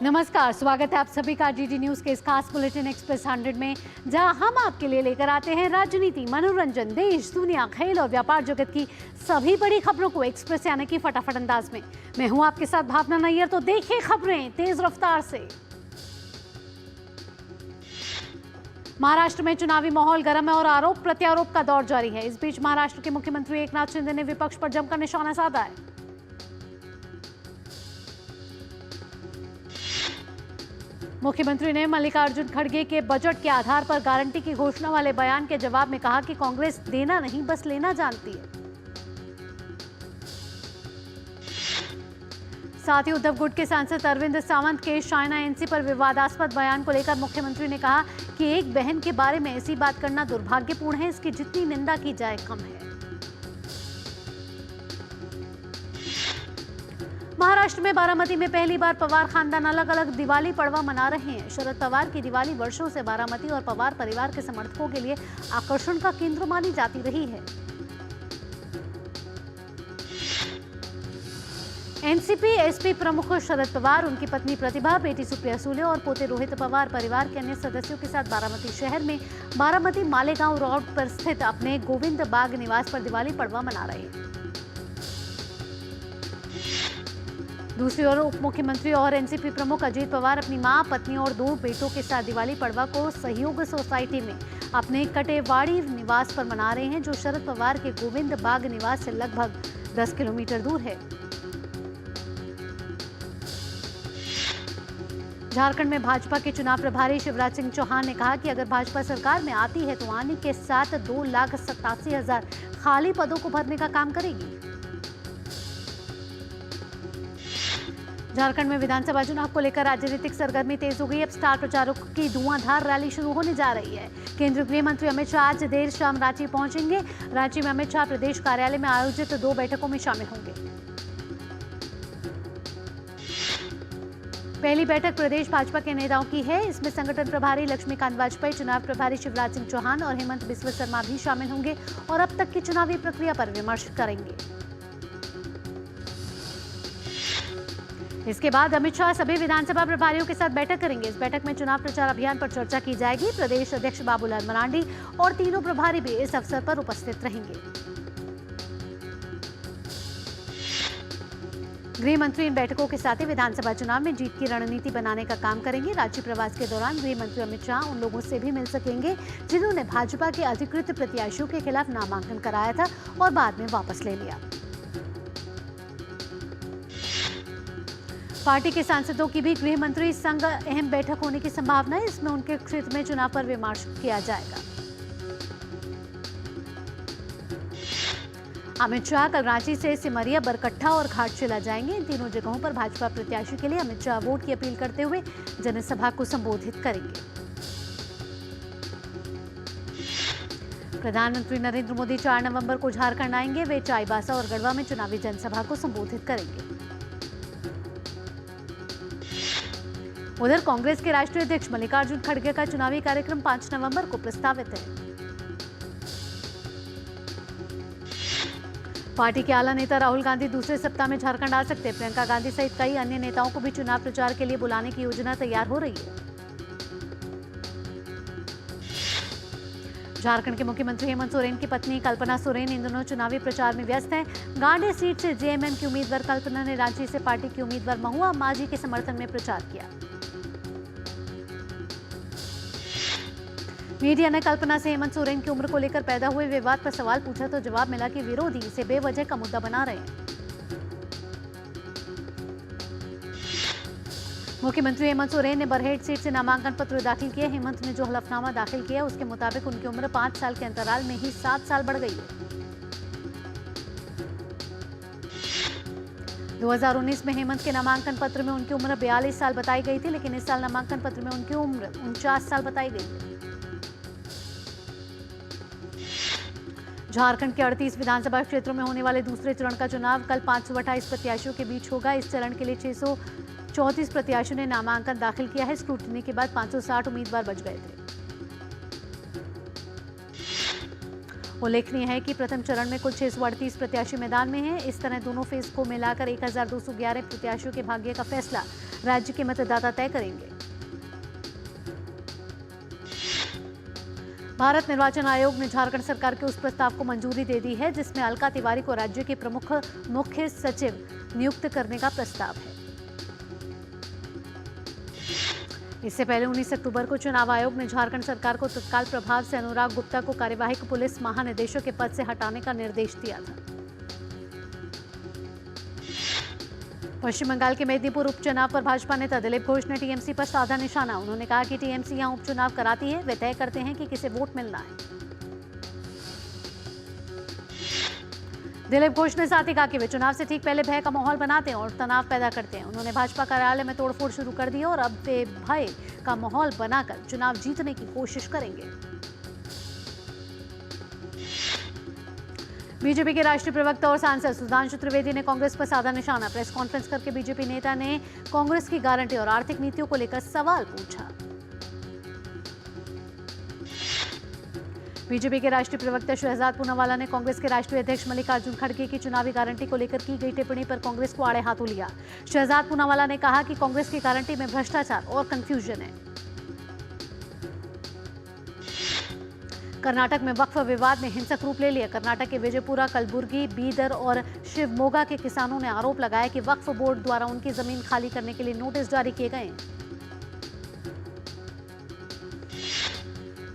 नमस्कार, स्वागत है आप सभी का डीडी न्यूज के इस खास बुलेटिन एक्सप्रेस 100 में, जहां हम आपके लिए लेकर आते हैं राजनीति, मनोरंजन, देश, दुनिया, खेल और व्यापार जगत की सभी बड़ी खबरों को एक्सप्रेस यानी कि फटाफट अंदाज में। मैं हूं आपके साथ भावना नैयर, तो देखिए खबरें तेज रफ्तार से। महाराष्ट्र में चुनावी माहौल गर्म है और आरोप प्रत्यारोप का दौर जारी है। इस बीच महाराष्ट्र के मुख्यमंत्री एकनाथ शिंदे ने विपक्ष पर जमकर निशाना साधा है। मुख्यमंत्री ने मल्लिकार्जुन खड़गे के बजट के आधार पर गारंटी की घोषणा वाले बयान के जवाब में कहा कि कांग्रेस देना नहीं बस लेना जानती है। साथ ही उद्धव गुट के सांसद अरविंद सावंत के शायना एनसी पर विवादास्पद बयान को लेकर मुख्यमंत्री ने कहा कि एक बहन के बारे में ऐसी बात करना दुर्भाग्यपूर्ण है, इसकी जितनी निंदा की जाए कम है। महाराष्ट्र में बारामती में पहली बार पवार खानदान अलग अलग दिवाली पड़वा मना रहे हैं। शरद पवार की दिवाली वर्षों से बारामती और पवार परिवार के समर्थकों के लिए आकर्षण का केंद्र मानी जाती रही है। एनसीपी एसपी प्रमुख शरद पवार, उनकी पत्नी प्रतिभा, बेटी सुप्रिया सुले और पोते रोहित पवार परिवार के अन्य सदस्यों के साथ बारामती शहर में बारामती मालेगांव रोड पर स्थित अपने गोविंद बाग निवास पर दिवाली पड़वा मना रहे हैं। दूसरी ओर उप मुख्यमंत्री और एनसीपी प्रमुख अजीत पवार अपनी मां, पत्नी और 2 बेटों के साथ दिवाली पड़वा को सहयोग सोसाइटी में अपने कटेवाड़ी निवास पर मना रहे हैं, जो शरद पवार के गोविंद बाग निवास से लगभग 10 किलोमीटर दूर है। झारखंड में भाजपा के चुनाव प्रभारी शिवराज सिंह चौहान ने कहा कि अगर भाजपा सरकार में आती है तो आने के साथ 2,87,000 खाली पदों को भरने का काम करेगी। झारखंड में विधानसभा चुनाव को लेकर राजनीतिक सरगर्मी तेज हो गई। अब स्टार प्रचारकों की धुआंधार रैली शुरू होने जा रही है। केंद्रीय गृह मंत्री अमित शाह आज देर शाम रांची पहुंचेंगे। रांची में अमित शाह प्रदेश कार्यालय में आयोजित 2 बैठकों में शामिल होंगे। पहली बैठक प्रदेश भाजपा के नेताओं की है। इसमें संगठन प्रभारी लक्ष्मीकांत वाजपेयी, चुनाव प्रभारी शिवराज सिंह चौहान और हेमंत बिस्व शर्मा भी शामिल होंगे और अब तक की चुनावी प्रक्रिया पर विमर्श करेंगे। इसके बाद अमित शाह सभी विधानसभा प्रभारियों के साथ बैठक करेंगे। इस बैठक में चुनाव प्रचार अभियान पर चर्चा की जाएगी। प्रदेश अध्यक्ष बाबूलाल मरांडी और तीनों प्रभारी भी इस अवसर पर उपस्थित रहेंगे। गृह मंत्री इन बैठकों के साथ ही विधानसभा चुनाव में जीत की रणनीति बनाने का काम करेंगे। रांची प्रवास के दौरान गृह मंत्री अमित शाह उन लोगों से भी मिल सकेंगे जिन्होंने भाजपा के अधिकृत प्रत्याशियों के खिलाफ नामांकन कराया था और बाद में वापस ले लिया। पार्टी के सांसदों की भी गृह मंत्री संग अहम बैठक होने की संभावना है। इसमें उनके क्षेत्र में चुनाव पर विमर्श किया जाएगा। अमित शाह कल रांची से सिमरिया, बरकट्ठा और घाटशिला जाएंगे। इन तीनों जगहों पर भाजपा प्रत्याशी के लिए अमित शाह वोट की अपील करते हुए जनसभा को संबोधित करेंगे। प्रधानमंत्री नरेंद्र मोदी 4 नवंबर को झारखंड आएंगे। वे चाईबासा और गढ़वा में चुनावी जनसभा को संबोधित करेंगे। उधर कांग्रेस के राष्ट्रीय अध्यक्ष मल्लिकार्जुन खड़गे का चुनावी कार्यक्रम 5 नवंबर को प्रस्तावित है। पार्टी के आला नेता राहुल गांधी दूसरे सप्ताह में झारखंड आ सकते हैं। प्रियंका गांधी सहित कई अन्य नेताओं को भी चुनाव प्रचार के लिए बुलाने की योजना तैयार हो रही है। झारखंड के मुख्यमंत्री हेमंत सोरेन की पत्नी कल्पना सोरेन इन दोनों चुनावी प्रचार में व्यस्त हैं। गांधी सीट से जेएमएम की उम्मीदवार कल्पना ने रांची से पार्टी की उम्मीदवार महुआ मांझी के समर्थन में प्रचार किया। मीडिया ने कल्पना से हेमंत सोरेन की उम्र को लेकर पैदा हुए विवाद पर सवाल पूछा तो जवाब मिला कि विरोधी इसे बेवजह का मुद्दा बना रहे हैं। मुख्यमंत्री हेमंत सोरेन ने बरहेट सीट से नामांकन पत्र दाखिल किया। हेमंत ने जो हलफनामा दाखिल किया उसके मुताबिक उनकी उम्र 5 साल के अंतराल में ही 7 साल बढ़ गई है। 2019 में हेमंत के नामांकन पत्र में उनकी उम्र 42 साल बताई गई थी, लेकिन इस साल नामांकन पत्र में उनकी उम्र 49 साल बताई गई है। झारखंड के 38 विधानसभा क्षेत्रों में होने वाले दूसरे चरण का चुनाव कल 528 प्रत्याशियों के बीच होगा। इस चरण के लिए 634 प्रत्याशियों ने नामांकन दाखिल किया है। स्क्रूटनी के बाद 560 उम्मीदवार बच गए थे। उल्लेखनीय है कि प्रथम चरण में कुल 638 प्रत्याशी मैदान में हैं। इस तरह दोनों फेज को मिलाकर 1211 प्रत्याशियों के भाग्य का फैसला राज्य के मतदाता तय करेंगे। भारत निर्वाचन आयोग ने झारखंड सरकार के उस प्रस्ताव को मंजूरी दे दी है जिसमें अलका तिवारी को राज्य के प्रमुख मुख्य सचिव नियुक्त करने का प्रस्ताव है। इससे पहले 19 अक्टूबर को चुनाव आयोग ने झारखंड सरकार को तत्काल प्रभाव से अनुराग गुप्ता को कार्यवाहक पुलिस महानिदेशक के पद से हटाने का निर्देश दिया था। पश्चिम बंगाल के मेदिनीपुर उपचुनाव पर भाजपा नेता दिलीप घोष ने टीएमसी पर साधा निशाना। उन्होंने कहा कि टीएमसी यहां उपचुनाव कराती है, वे तय करते हैं कि किसे वोट मिलना है। दिलीप घोष ने साथ ही कहा कि वे चुनाव से ठीक पहले भय का माहौल बनाते हैं और तनाव पैदा करते हैं। उन्होंने भाजपा कार्यालय में तोड़फोड़ शुरू कर दी और अब वे भय का माहौल बनाकर चुनाव जीतने की कोशिश करेंगे। बीजेपी के राष्ट्रीय प्रवक्ता और सांसद सुधांशु त्रिवेदी ने कांग्रेस पर साधा निशाना। प्रेस कॉन्फ्रेंस करके बीजेपी नेता ने कांग्रेस की गारंटी और आर्थिक नीतियों को लेकर सवाल पूछा। बीजेपी के राष्ट्रीय प्रवक्ता शहजाद पूनावाला ने कांग्रेस के राष्ट्रीय अध्यक्ष मल्लिकार्जुन खड़गे की चुनावी गारंटी को लेकर की गई टिप्पणी पर कांग्रेस को आड़े हाथों लिया। शहजाद पूनावाला ने कहा कि कांग्रेस की गारंटी में भ्रष्टाचार और कंफ्यूजन है। कर्नाटक में वक्फ विवाद ने हिंसक रूप ले लिया। कर्नाटक के विजयपुरा, कलबुर्गी, बीदर और शिवमोगा के किसानों ने आरोप लगाया कि वक्फ बोर्ड द्वारा उनकी जमीन खाली करने के लिए नोटिस जारी किए गए।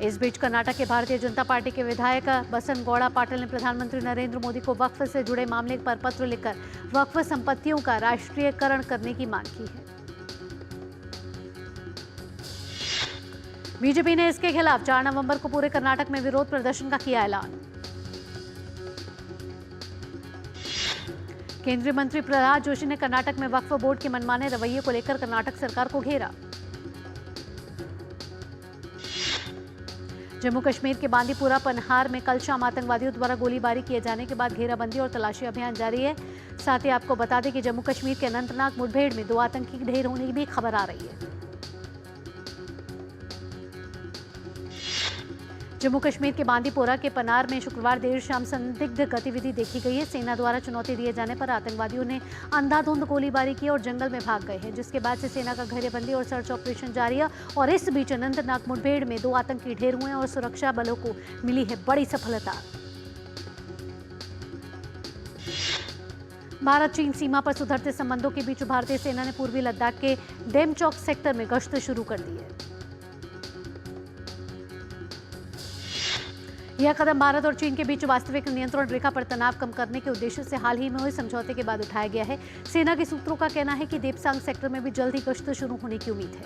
इस बीच कर्नाटक के भारतीय जनता पार्टी के विधायक बसन गौड़ा पाटिल ने प्रधानमंत्री नरेंद्र मोदी को वक्फ से जुड़े मामले पर पत्र लिखकर वक्फ संपत्तियों का राष्ट्रीयकरण करने की मांग की है। बीजेपी ने इसके खिलाफ 4 नवंबर को पूरे कर्नाटक में विरोध प्रदर्शन का किया ऐलान। केंद्रीय मंत्री प्रहलाद जोशी ने कर्नाटक में वक्फ बोर्ड के मनमाने रवैये को लेकर कर्नाटक सरकार को घेरा। जम्मू कश्मीर के बांदीपुरा पनहार में कल शाम आतंकवादियों द्वारा गोलीबारी किए जाने के बाद घेराबंदी और तलाशी अभियान जारी है। साथ ही आपको बता दें कि जम्मू कश्मीर के अनंतनाग मुठभेड़ में 2 आतंकी ढेर होने की भी खबर आ रही है। जम्मू कश्मीर के बांदीपोरा के पनार में शुक्रवार देर शाम संदिग्ध गतिविधि देखी गई है। सेना द्वारा चुनौती दिए जाने पर आतंकवादियों ने अंधाधुंध गोलीबारी की और जंगल में भाग गए हैं, जिसके बाद से सेना का घेरेबंदी और सर्च ऑपरेशन जारी है। और इस बीच अनंतनाग मुठभेड़ में 2 आतंकी ढेर हुए और सुरक्षा बलों को मिली है बड़ी सफलता। भारत चीन सीमा पर सुधरते संबंधों के बीच भारतीय सेना ने पूर्वी लद्दाख के डेमचौक सेक्टर में गश्त शुरू कर दी है। यह कदम भारत और चीन के बीच वास्तविक नियंत्रण रेखा पर तनाव कम करने के उद्देश्य से हाल ही में हुए समझौते के बाद उठाया गया है। सेना के सूत्रों का कहना है कि देपसांग सेक्टर में भी जल्द ही गश्त शुरू होने की उम्मीद है।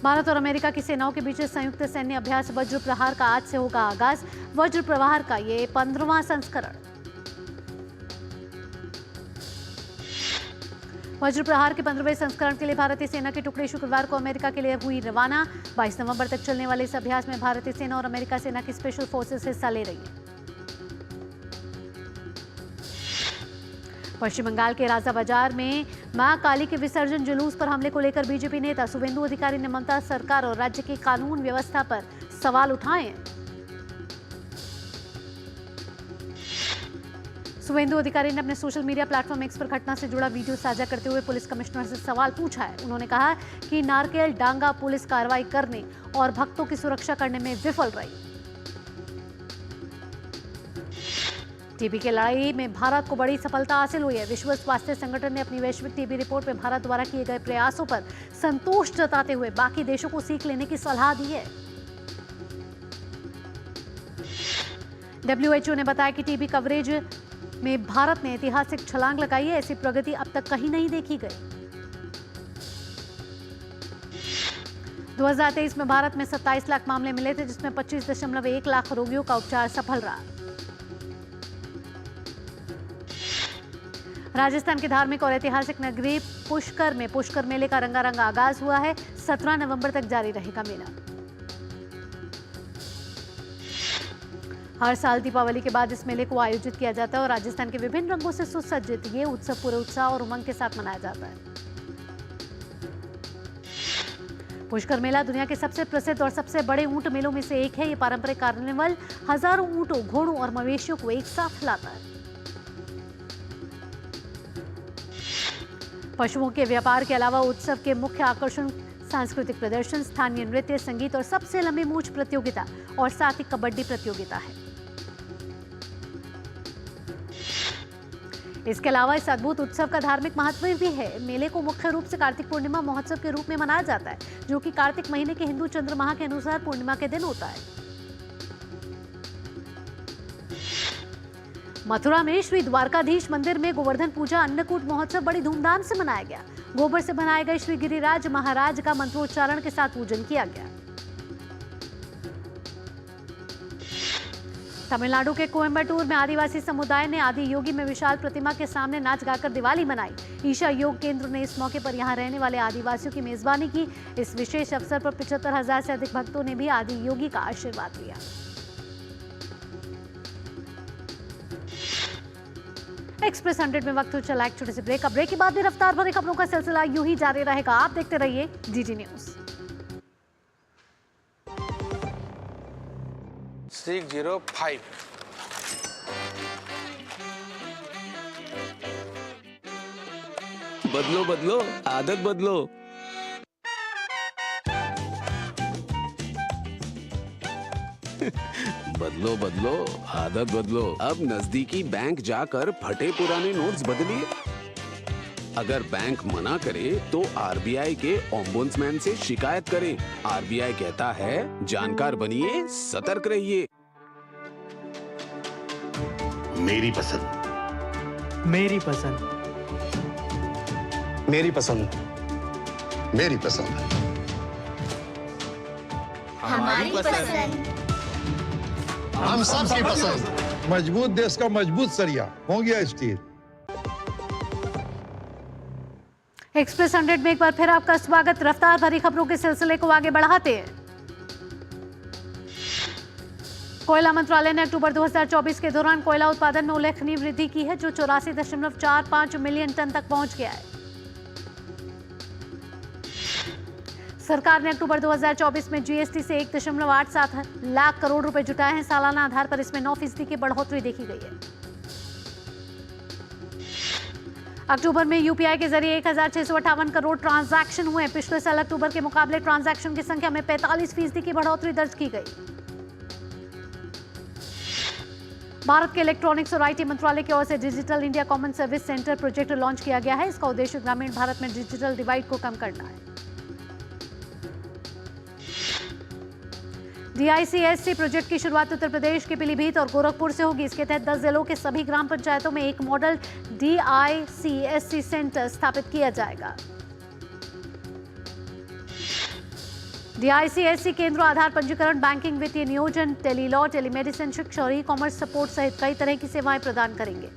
भारत और अमेरिका की सेनाओं के बीच संयुक्त सैन्य अभ्यास वज्र प्रहार का आज से होगा आगाज। वज्र प्रहार का ये 15वां संस्करण। वज्र प्रहार के 15वें संस्करण के लिए भारतीय सेना के टुकड़े शुक्रवार को अमेरिका के लिए हुई रवाना। 22 नवंबर तक चलने वाले इस अभ्यास में भारतीय सेना और अमेरिका सेना की स्पेशल फोर्सेस हिस्सा ले रही है। पश्चिम बंगाल के राजा बाजार में मां काली के विसर्जन जुलूस पर हमले को लेकर बीजेपी नेता शुभेंदु अधिकारी ने ममता सरकार और राज्य की कानून व्यवस्था पर सवाल उठाए हैं। शुभेंदु अधिकारी ने अपने सोशल मीडिया प्लेटफॉर्म एक्स पर घटना से जुड़ा वीडियो साझा करते हुए पुलिस कमिश्नर से सवाल पूछा है। उन्होंने कहा कि नारकेल डांगा पुलिस कार्रवाई करने और भक्तों की सुरक्षा करने में विफल रही। टीबी की लड़ाई में भारत को बड़ी सफलता हासिल हुई है। विश्व स्वास्थ्य संगठन ने अपनी वैश्विक टीबी रिपोर्ट में भारत द्वारा किए गए प्रयासों पर संतोष जताते हुए बाकी देशों को सीख लेने की सलाह दी है। WHO ने बताया कि टीबी कवरेज में भारत ने ऐतिहासिक छलांग लगाई है। ऐसी प्रगति अब तक कहीं नहीं देखी गई। 2023 में भारत में 27 लाख मामले मिले थे, जिसमें 25.1 लाख रोगियों का उपचार सफल रहा। राजस्थान के धार्मिक और ऐतिहासिक नगरी पुष्कर में पुष्कर मेले का रंगारंग आगाज हुआ है। 17 नवंबर तक जारी रहेगा मेला। हर साल दीपावली के बाद इस मेले को आयोजित किया जाता है और राजस्थान के विभिन्न रंगों से सुसज्जित ये उत्सव पूरे उत्साह और उमंग के साथ मनाया जाता है। पुष्कर मेला दुनिया के सबसे प्रसिद्ध और सबसे बड़े ऊंट मेलों में से एक है। ये पारंपरिक कार्निवल हजारों ऊंटों, घोड़ों और मवेशियों को एक साथ लाता है। पशुओं के व्यापार के अलावा उत्सव के मुख्य आकर्षण सांस्कृतिक प्रदर्शन, स्थानीय नृत्य, संगीत और सबसे लंबी मूंछ प्रतियोगिता और साथ ही कबड्डी प्रतियोगिता है। इसके अलावा इस अद्भुत उत्सव का धार्मिक महत्व भी है। मेले को मुख्य रूप से कार्तिक पूर्णिमा महोत्सव के रूप में मनाया जाता है, जो कि कार्तिक महीने के हिंदू चंद्रमाह के अनुसार पूर्णिमा के दिन होता है। मथुरा में श्री द्वारकाधीश मंदिर में गोवर्धन पूजा अन्नकूट महोत्सव बड़ी धूमधाम से मनाया गया। गोबर से बनाए गए श्री गिरिराज महाराज का मंत्रोच्चारण के साथ पूजन किया गया। तमिलनाडु के कोयम्बटूर में आदिवासी समुदाय ने आदि योगी में विशाल प्रतिमा के सामने नाच गाकर दिवाली मनाई। ईशा योग केंद्र ने इस मौके पर यहां रहने वाले आदिवासियों की मेजबानी की। इस विशेष अवसर पर 75,000 से अधिक भक्तों ने भी आदि योगी का आशीर्वाद लिया। एक्सप्रेस 100 में वक्त हो चला एक छोटे से ब्रेक। अब ब्रेक के बाद भी रफ्तार भरी खबरों का सिलसिला यूं ही जारी रहेगा। आप देखते रहिए जीटी न्यूज। 605 बदलो बदलो आदत बदलो। बदलो बदलो आदत बदलो। अब नजदीकी बैंक जाकर फटे पुराने नोट्स बदलिए। अगर बैंक मना करे तो आरबीआई के ओम्बुड्समैन से शिकायत करें। आरबीआई कहता है जानकार बनिए, सतर्क रहिए। मेरी पसंद, मेरी पसंद, मेरी पसंद, मेरी पसंद, हमारी पसंद, हम सबकी पसंद। मजबूत देश का मजबूत सरिया हो गया स्टील। एक्सप्रेस 100 में एक बार फिर आपका स्वागत। रफ्तार भरी खबरों के सिलसिले को आगे बढ़ाते हैं। कोयला मंत्रालय ने अक्टूबर 2024 के दौरान कोयला उत्पादन में उल्लेखनीय वृद्धि की है, जो 84.45 मिलियन टन तक पहुंच गया है। सरकार ने अक्टूबर 2024 में जीएसटी से 1.87 लाख करोड़ रुपए जुटाए हैं। सालाना आधार पर इसमें 9% की बढ़ोतरी देखी गई है। अक्टूबर में यूपीआई के जरिए 1,658 करोड़ ट्रांजैक्शन हुए। पिछले साल अक्टूबर के मुकाबले ट्रांजैक्शन की संख्या में 45% की बढ़ोतरी दर्ज की गई। भारत के इलेक्ट्रॉनिक्स और आईटी मंत्रालय की ओर से digital India common service centre project launch किया गया है। इसका उद्देश्य ग्रामीण भारत में डिजिटल डिवाइड को कम करना है। DICSC प्रोजेक्ट की शुरुआत उत्तर प्रदेश के पीलीभीत और गोरखपुर से होगी। इसके तहत 10 जिलों के सभी ग्राम पंचायतों में एक मॉडल DICSC सेंटर स्थापित किया जाएगा। DICSC केंद्र आधार पंजीकरण, बैंकिंग, वित्तीय नियोजन, टेलीलॉ, टेलीमेडिसिन, शिक्षा और ई-कॉमर्स सपोर्ट सहित कई तरह की सेवाएं प्रदान करेंगे।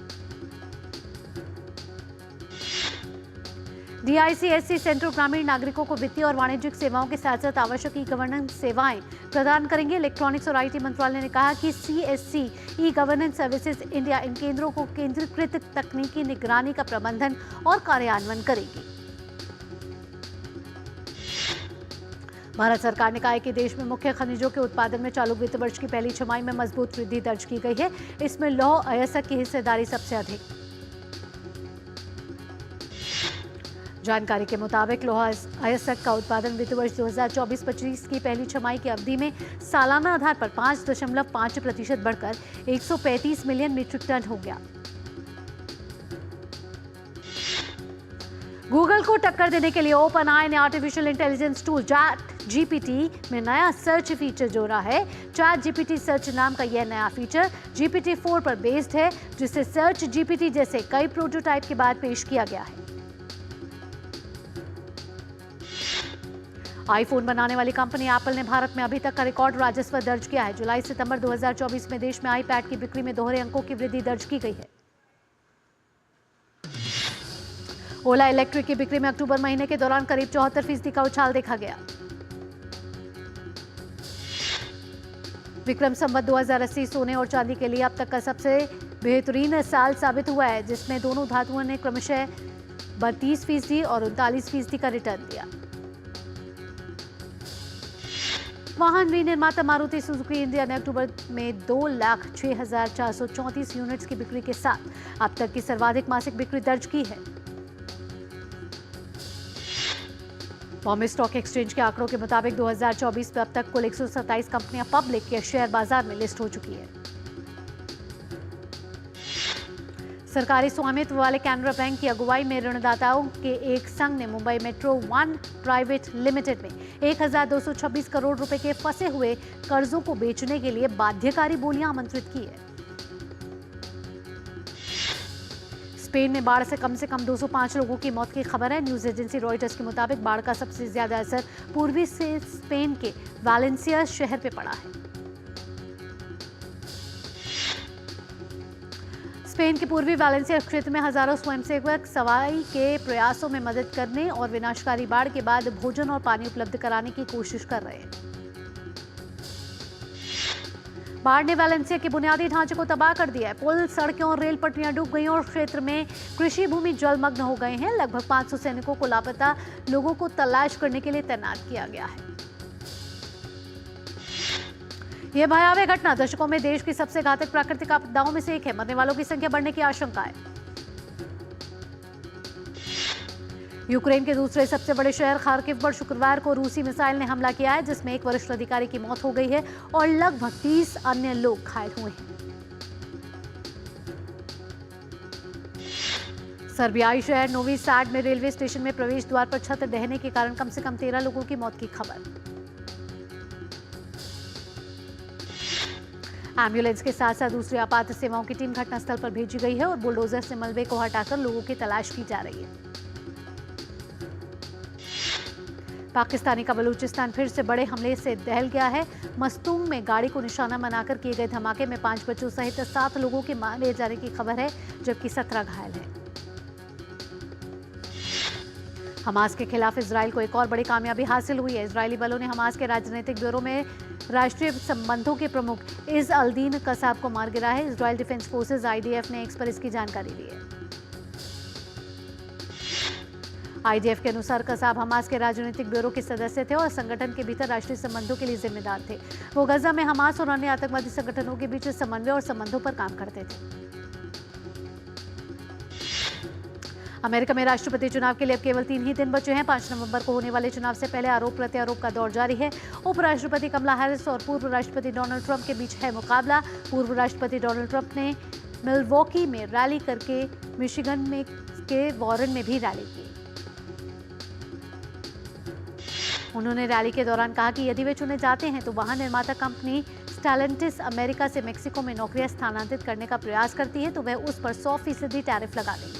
DICSC सेंटर ग्रामीण नागरिकों को वित्तीय और वाणिज्यिक सेवाओं के साथ साथ आवश्यक ई गवर्नेंस सेवाएं प्रदान करेंगे। इलेक्ट्रॉनिक्स और आईटी मंत्रालय ने कहा कि CSC e governance services India in केंद्रों को केंद्रीकृत तकनीकी निगरानी का प्रबंधन और कार्यान्वयन करेगी। भारत सरकार ने कहा है कि देश में मुख्य खनिजों के उत्पादन में चालू वित्त वर्ष की पहली छमाही में मजबूत वृद्धि दर्ज की गई है। इसमें लौह अयस्क की हिस्सेदारी सबसे अधिक। जानकारी के मुताबिक लौह अयस्क का उत्पादन वित्त वर्ष 2024-25 की पहली छमाही की अवधि में सालाना आधार पर 5.5% बढ़कर 135 मिलियन मीट्रिक टन हो गया। गूगल को टक्कर देने के लिए ओपनआई ने आर्टिफिशियल इंटेलिजेंस टूल ChatGPT में नया सर्च फीचर जोड़ा है। ChatGPT सर्च नाम का यह नया फीचर GPT-4 पर बेस्ड है, जिसे सर्च GPT जैसे कई प्रोटोटाइप के बाद पेश किया गया है। आईफोन बनाने वाली कंपनी एप्पल ने भारत में अभी तक का रिकॉर्ड राजस्व दर्ज किया है। जुलाई-सितंबर 2024 में देश में आईपैड की बिक्री में दोहरे अंकों की वृद्धि दर्ज की गई है। ओला इलेक्ट्रिक की बिक्री में अक्टूबर महीने के दौरान करीब 74% का उछाल देखा गया। विक्रम संवत 2080 सोने और चांदी के लिए अब तक का सबसे बेहतरीन साल साबित हुआ है, जिसमें दोनों धातुओं ने क्रमशः 32% और 39% का रिटर्न दिया। वाहन विनिर्माता मारुति सुजुकी इंडिया ने अक्टूबर में 2,06,434 यूनिट्स की बिक्री के साथ अब तक की सर्वाधिक मासिक बिक्री दर्ज की है। बॉम्बे स्टॉक एक्सचेंज के आंकड़ों के मुताबिक 2024 में अब तक कुल 127 कंपनियां पब्लिक के शेयर बाजार में लिस्ट हो चुकी है। सरकारी स्वामित्व वाले कैनरा बैंक की अगुवाई में ऋणदाताओं के एक संघ ने Mumbai metro one private limited में 1,226 करोड़ रुपए के फंसे हुए कर्जों को बेचने के लिए बाध्यकारी बोलियां आमंत्रित की है। स्पेन में बाढ़ से कम 205 लोगों की मौत की खबर है। न्यूज एजेंसी रॉयटर्स के मुताबिक बाढ़ का सबसे ज्यादा असर पूर्वी से स्पेन के वालेंसिया शहर पे पड़ा है। स्पेन के पूर्वी वालेंसिया क्षेत्र में हजारों स्वयंसेवक सफाई के प्रयासों में मदद करने और विनाशकारी बाढ़ के बाद भोजन और पानी उपलब्ध कराने की कोशिश कर रहे हैं। बाढ़ ने वालेंसिया के बुनियादी ढांचे को तबाह कर दिया है। पुल, सड़कें और रेल पटरियां डूब गई और क्षेत्र में कृषि भूमि जलमग्न हो गए हैं। लगभग 500 सैनिकों को लापता लोगों को तलाश करने के लिए तैनात किया गया है। यह भयावह घटना दशकों में देश की सबसे घातक प्राकृतिक आपदाओं में से एक है। मरने वालों की संख्या बढ़ने की आशंका है। यूक्रेन के दूसरे सबसे बड़े शहर खार्किव पर शुक्रवार को रूसी मिसाइल ने हमला किया है, जिसमें एक वरिष्ठ अधिकारी की मौत हो गई है और लगभग 30 अन्य लोग घायल हुए हैं। सर्बियाई शहर नोवी सैड में रेलवे स्टेशन में प्रवेश द्वार पर छत ढहने के कारण कम से कम 13 लोगों की मौत की खबर। एम्बुलेंस के साथ साथ दूसरी आपात सेवाओं की टीम घटनास्थल पर भेजी गई है और बुलडोजर से मलबे को हटाकर लोगों की तलाश की जा रही है। पाकिस्तानी का बलूचिस्तान फिर से बड़े हमले से दहल गया है। मस्तूम में गाड़ी को निशाना बनाकर किए गए धमाके में 5 बच्चों सहित 7 लोगों के मारे जाने की खबर है, जबकि 17 घायल हैं। हमास के खिलाफ इजराइल को एक और बड़ी कामयाबी हासिल हुई है। इजरायली बलों ने हमास के राजनीतिक ब्यूरो में राष्ट्रीय संबंधों के प्रमुख इज अल्दीन कसाब को मार गिरा है। इजराइल डिफेंस फोर्सेज IDF ने एक्स पर इसकी जानकारी दी है। IDF के अनुसार कसाब हमास के राजनीतिक ब्यूरो के सदस्य थे और संगठन के भीतर राष्ट्रीय संबंधों के लिए जिम्मेदार थे। वो गजा में हमास और अन्य आतंकवादी संगठनों के बीच समन्वय और संबंधों पर काम करते थे। अमेरिका में राष्ट्रपति चुनाव के लिए अब केवल 3 ही दिन बचे हैं। 5 नवंबर को होने वाले चुनाव से पहले आरोप प्रत्यारोप का दौर जारी है। उपराष्ट्रपति कमला हैरिस और पूर्व राष्ट्रपति डोनाल्ड ट्रंप के बीच है मुकाबला। पूर्व राष्ट्रपति डोनाल्ड ट्रंप ने मिल्वॉकी में रैली करके मिशिगन में के वॉरेन में भी रैली की। उन्होंने रैली के दौरान कहा कि यदि वे चुने जाते हैं तो वाहन निर्माता कंपनी स्टेलेंटिस अमेरिका से मेक्सिको में नौकरियां स्थानांतरित करने का प्रयास करती है तो वह उस पर 100% टैरिफ लगा देंगे।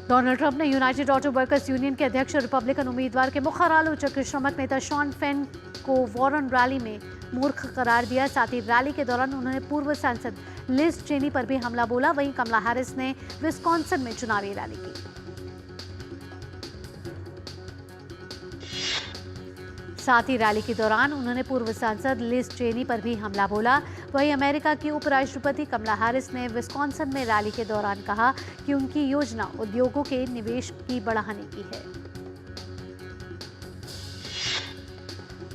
डोनाल्ड ट्रंप ने यूनाइटेड ऑटो वर्कर्स यूनियन के अध्यक्ष रिपब्लिकन उम्मीदवार के मुख्य आलोचक श्रमिक नेता शॉन फेन को वॉरेन रैली में मूर्ख करार दिया। साथ ही रैली के दौरान उन्होंने पूर्व सांसद लिज चेनी पर भी हमला बोला। वहीं कमला हैरिस ने विस्कॉन्सिन में चुनावी रैली की। साथ ही रैली के दौरान उन्होंने पूर्व सांसद लिज चेनी पर भी हमला बोला। वहीं अमेरिका की उपराष्ट्रपति कमला हैरिस ने विस्कॉन्सिन में रैली के दौरान कहा कि उनकी योजना उद्योगों के निवेश की बढ़ाने की है।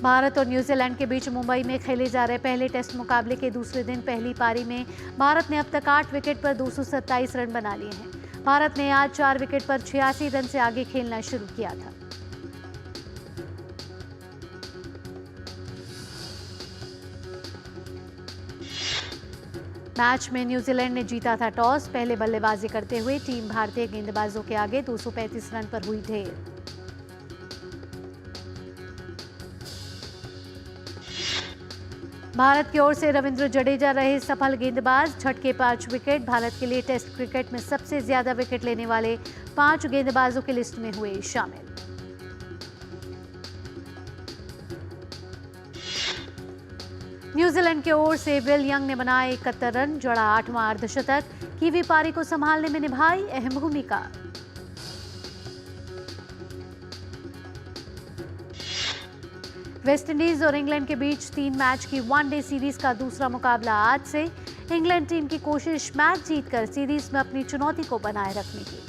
भारत और न्यूजीलैंड के बीच मुंबई में खेले जा रहे पहले टेस्ट मुकाबले के दूसरे दिन पहली पारी में भारत ने अब तक 8 विकेट पर 227 रन बना लिए हैं। भारत ने आज 4 विकेट पर 86 रन से आगे खेलना शुरू किया था। मैच में न्यूजीलैंड ने जीता था टॉस। पहले बल्लेबाजी करते हुए टीम भारतीय गेंदबाजों के आगे 235 रन पर हुई ढेर। भारत की ओर से रविंद्र जडेजा रहे सफल गेंदबाज। झटके 5 विकेट। भारत के लिए टेस्ट क्रिकेट में सबसे ज्यादा विकेट लेने वाले 5 गेंदबाजों की लिस्ट में हुए शामिल। न्यूजीलैंड की ओर से विल यंग ने बनाए 71 रन, जड़ा 8वां अर्धशतक। कीवी पारी को संभालने में निभाई अहम भूमिका। वेस्टइंडीज और इंग्लैंड के बीच 3 मैच की वनडे सीरीज का दूसरा मुकाबला आज से। इंग्लैंड टीम की कोशिश मैच जीतकर सीरीज में अपनी चुनौती को बनाए रखने की।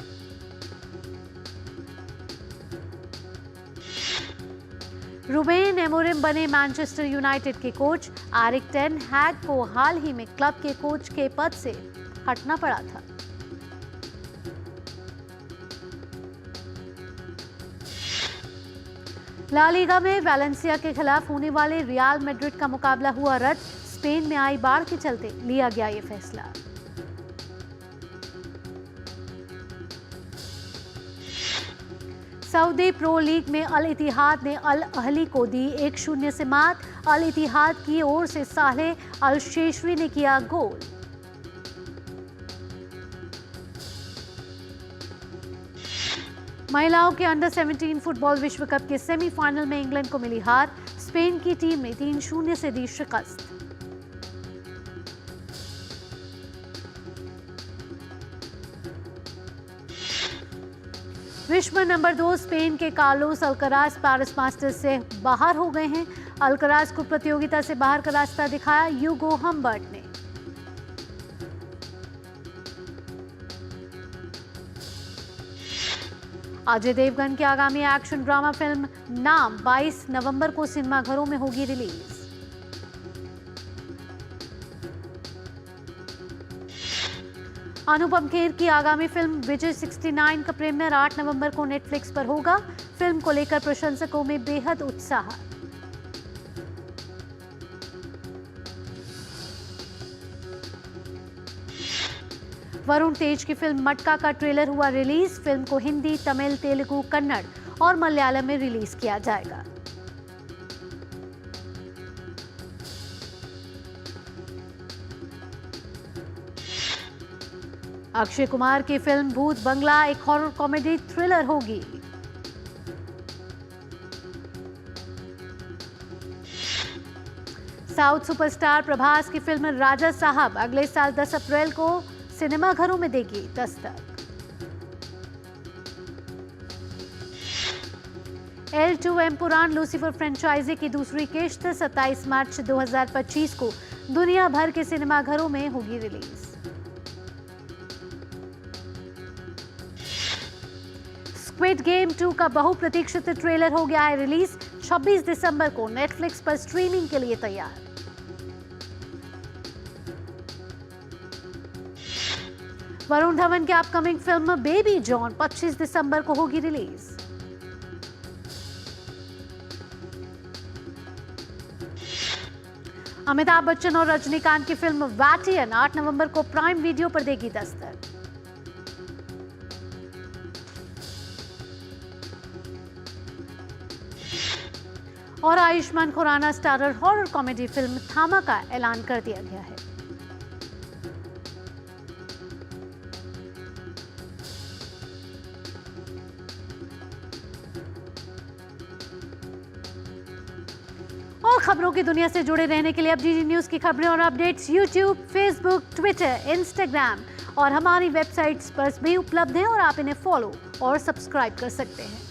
रुबेन एमोरिम बने मैनचेस्टर यूनाइटेड के कोच। एरिक टेन हैग को हाल ही में क्लब के कोच के पद से हटना पड़ा था। ला लीगा में वैलेंसिया के खिलाफ होने वाले रियल मैड्रिड का मुकाबला हुआ रद्द। स्पेन में आई बाढ़ के चलते लिया गया ये फैसला। सऊदी प्रो लीग में अल इतिहाद ने अल अहली को दी 1-0 से मात। अल इतिहाद की ओर से साले अल शेशवी ने किया गोल। महिलाओं के अंडर 17 फुटबॉल विश्व कप के सेमीफाइनल में इंग्लैंड को मिली हार। स्पेन की टीम ने 3-0 से दी शिकस्त। विश्व नंबर 2 स्पेन के कार्लोस अल्कराज पेरिस मास्टर्स से बाहर हो गए हैं। अल्कराज को प्रतियोगिता से बाहर का रास्ता दिखाया ह्यूगो हम्बर्ट ने। अजय देवगन की आगामी एक्शन ड्रामा फिल्म नाम 22 नवंबर को सिनेमाघरों में होगी रिलीज। अनुपम खेर की आगामी फिल्म विजय 69 का प्रीमियर 8 नवंबर को नेटफ्लिक्स पर होगा। फिल्म को लेकर प्रशंसकों में बेहद उत्साह। वरुण तेज की फिल्म मटका का ट्रेलर हुआ रिलीज। फिल्म को हिंदी, तमिल, तेलुगु, कन्नड़ और मलयालम में रिलीज किया जाएगा। अक्षय कुमार की फिल्म भूत बंगला एक हॉरर कॉमेडी थ्रिलर होगी। साउथ सुपरस्टार प्रभास की फिल्म राजा साहब अगले साल 10 अप्रैल को सिनेमाघरों में देगी Dastak. L2 Empuraan Lucifer franchise की दूसरी किश्त 27 मार्च 2025 को दुनिया भर के सिनेमाघरों में होगी रिलीज। स्क्विड गेम 2 का बहुप्रतीक्षित ट्रेलर हो गया है रिलीज। 26 दिसंबर को नेटफ्लिक्स पर स्ट्रीमिंग के लिए तैयार। वरुण धवन की अपकमिंग फिल्म बेबी जॉन 25 दिसंबर को होगी रिलीज। अमिताभ बच्चन और रजनीकांत की फिल्म वैटियन 8 नवंबर को प्राइम वीडियो पर देगी दस्तक। और Ayushmann Khurrana starrer horror comedy film Thama का ऐलान कर दिया गया है। और खबरों की दुनिया से जुड़े रहने के लिए अब डीडी न्यूज की खबरें और updates YouTube, Facebook, Twitter, Instagram और हमारी वेबसाइट्स पर भी उपलब्ध हैं और आप इन्हें फॉलो और सब्सक्राइब कर सकते हैं।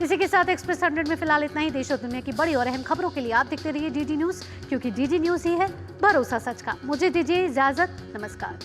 इसी के साथ एक्सप्रेस 100 में फिलहाल इतना ही। देश और दुनिया की बड़ी और अहम खबरों के लिए आप देखते रहिए डीडी न्यूज, क्योंकि डीडी न्यूज ही है भरोसा सच का। मुझे दीजिए इजाजत, नमस्कार।